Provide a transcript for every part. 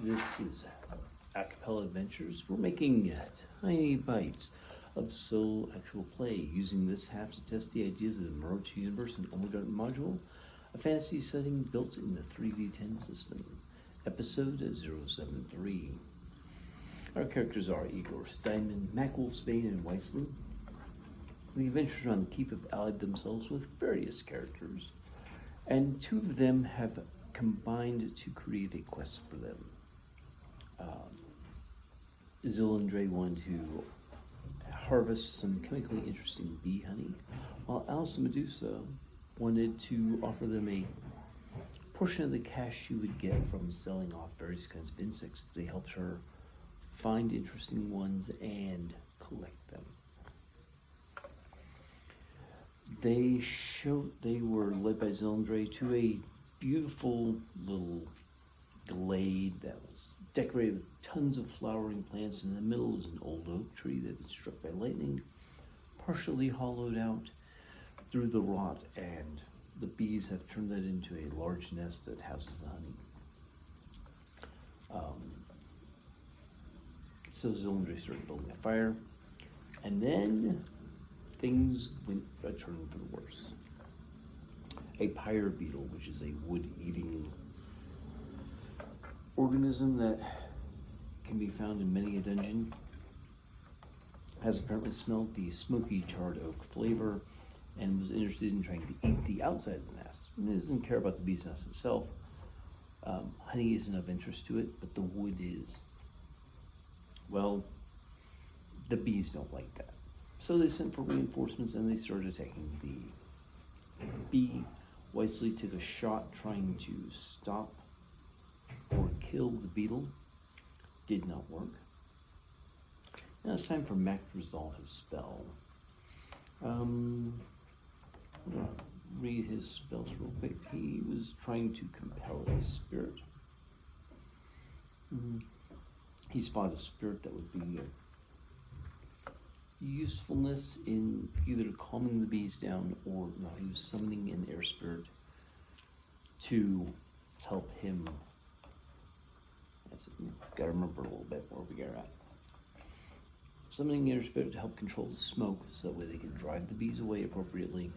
This is Acapella Adventures. We're making tiny bites of solo actual play using this half to test the ideas of the Meroch universe and Ormegarten Module, a fantasy setting built in the 3D10 system. Episode 073. Our characters are Igor Steinmann, Wolfsbane, and Wyesley. The adventurers on the keep have allied themselves with various characters, and two of them have combined to create a quest for them. Zillandre wanted to harvest some chemically interesting bee honey, while Alice the Medusa wanted to offer them a portion of the cash she would get from selling off various kinds of insects if they helped her find interesting ones and collect them. They were led by Zillandre to a beautiful little glade that was decorated with tons of flowering plants. In the middle was an old oak tree that had been struck by lightning, partially hollowed out through the rot, and the bees have turned that into a large nest that houses the honey. So Zillandre started building a fire, and then things went a turn for the worse. A pyre beetle, which is a wood-eating organism that can be found in many a dungeon, has apparently smelled the smoky charred oak flavor and was interested in trying to eat the outside of the nest. It doesn't care about the bee's nest itself. Honey isn't of interest to it, but the wood is. Well, the bees don't like that. So they sent for reinforcements and they started attacking the bee. Wyesley took a shot trying to stop or kill the beetle. Did not work. Now it's time for Mac to resolve his spell. I'm gonna read his spells real quick. He was trying to compel a spirit. He spotted a spirit that would be usefulness in either calming the bees down or no, he was summoning an air spirit to help him. Gotta remember a little bit where we are at. Summoning an air spirit to help control the smoke so that way they can drive the bees away appropriately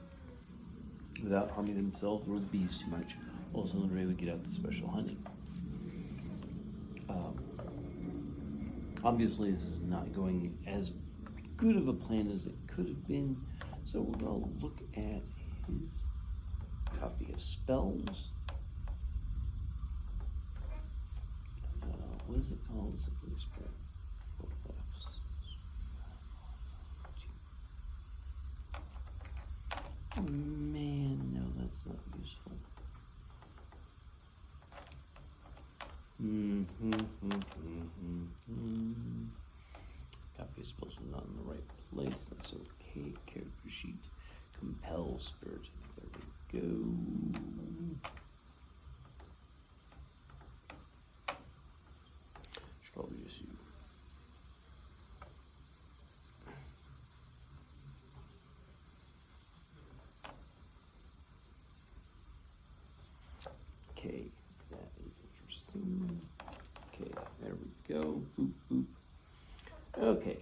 without harming themselves or the bees too much. Also, Andre would get out the special honey. Obviously, this is not going as good of a plan as it could have been, so we're going to look at his copy of spells. What is it called? It's a blue spread. Man, no, that's not useful. Copy of spells are not in the right place. That's okay. Character sheet. Compel spirit. There we go. Should probably just use. Okay, that is interesting. Okay, there we go. Boop, boop. Okay.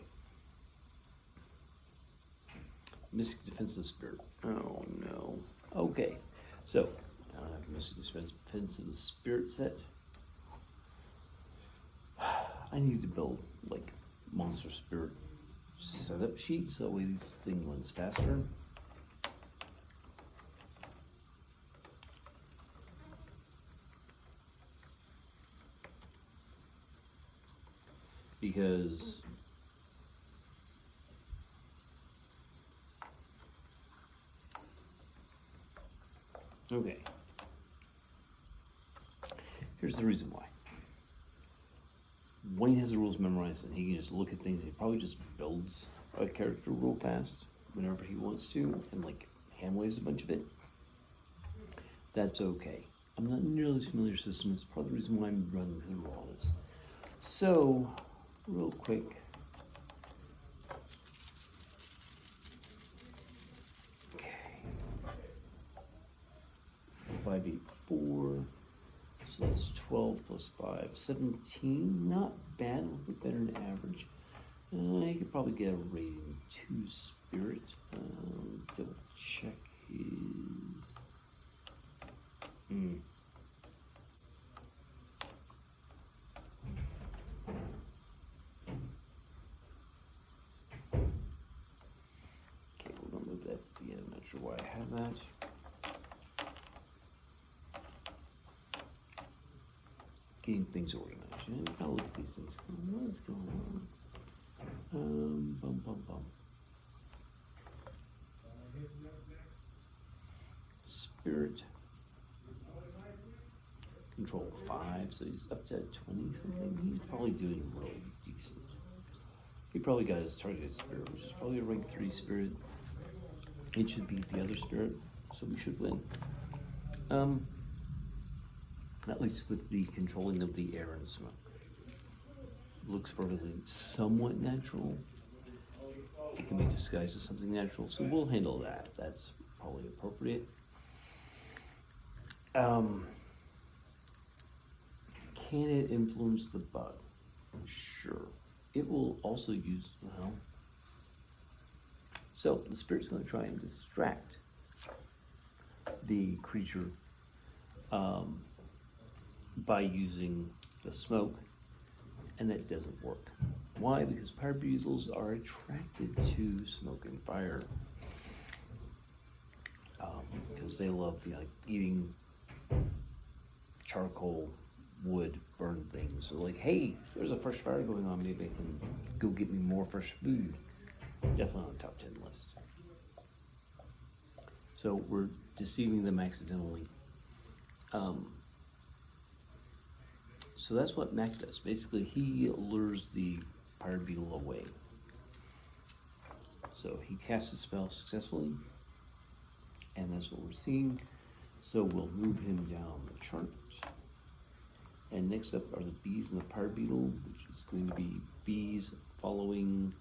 Mystic Defense of the Spirit. Oh no. Okay, so I don't have Mystic Defense of the Spirit set. I need to build like monster spirit setup sheets so that way this thing runs faster. Because okay, here's the reason why. Wayne has the rules memorized and he can just look at things. He probably just builds a character real fast whenever he wants to and like hand waves a bunch of it. That's okay. I'm not nearly as familiar with the system. It's part of the reason why I'm running through all this. So, real quick. Okay. 584. So that's 12 plus 5, 17. Not bad, a little bit better than average. You could probably get a rating 2 spirit. Double check his. Okay, we're gonna move that to the end. I'm not sure why I have that. Getting things organized. You gotta look at these things. What is going on? Spirit. Control 5, so he's up to 20 something. He's probably doing really decent. He probably got his targeted spirit, which is probably a rank 3 spirit. It should beat the other spirit, so we should win. At least with the controlling of the air and smoke. Looks perfectly somewhat natural. It can be disguised as something natural, so we'll handle that. That's probably appropriate. Can it influence the bug? Sure. It will also use, well, so the spirit's going to try and distract the creature by using the smoke, and that doesn't work. Why? Because fire beetles are attracted to smoke and fire because they love eating charcoal, wood, burned things. So like, hey, there's a fresh fire going on, maybe I can go get me more fresh food. Definitely on the top 10 list. So we're deceiving them accidentally. So that's what Mac does. Basically, he lures the fire beetle away. So he casts a spell successfully, and that's what we're seeing. So we'll move him down the chart. And next up are the bees and the fire beetle, which is going to be bees following.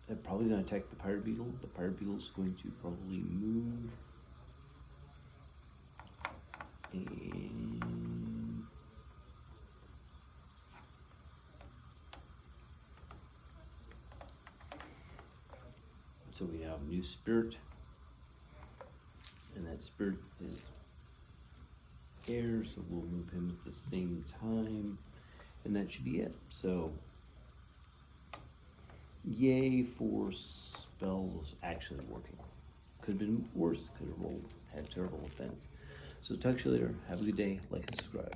They're probably going to attack the fire beetle. The fire beetle is going to probably move. And so we have a new spirit, and that spirit is air, so we'll move him at the same time, and that should be it. So yay for spells actually working. Could have been worse, could have rolled, had a terrible event. So talk to you later. Have a good day. Like and subscribe.